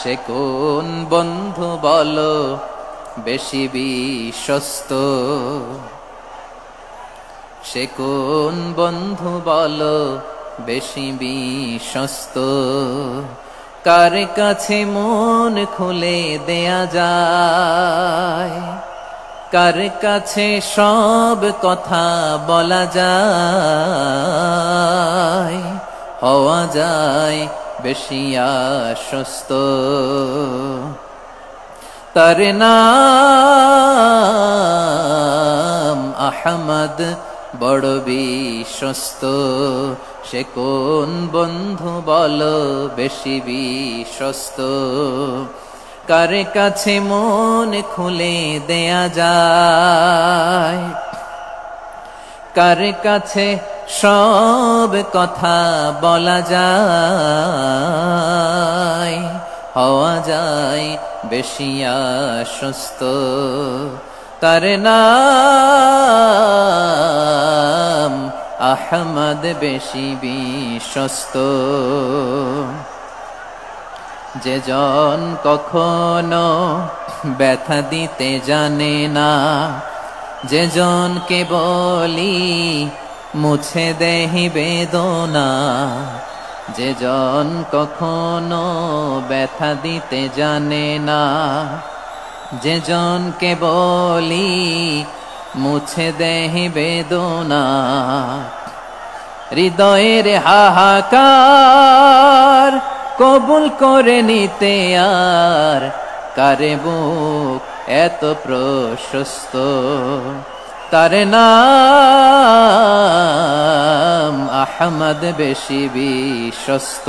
সে কোন বন্ধু বলো বেশি বিশ্বস্ত, সে কোন বন্ধু বলো বেশি বিশ্বস্ত, কার কাছে মন খুলে দেয়া যায়, কার কাছে সব কথা বলা যায়, হওয়া যায় বেশি আশ্বস্ত। তার নাম আহমদ বড় বিশ্বস্ত, সে কোন বন্ধু বলো বেশি বিশ্বস্ত, কার কাছে মন খুলে দেয়া যায়, কার কাছে সব কথা বলা যায়, হওয়া যায় বেশি আশ্বস্ত। তার নাম আহমদ বেশি বিশ্বস্ত। যে জন কখনো ব্যথা দিতে জানে না, যে জনকে বলি মুছে দেহি বেদনা, যে জন কখনো ব্যথা দিতে জানে না, যে জনকে বলি মুছে দেহি বেদনা, হৃদয়ের হাহাকার কবুল করে নিতে আর কারে বুক এত প্রশস্ত। তার নাম আহমদ বেশি বিশ্বস্ত।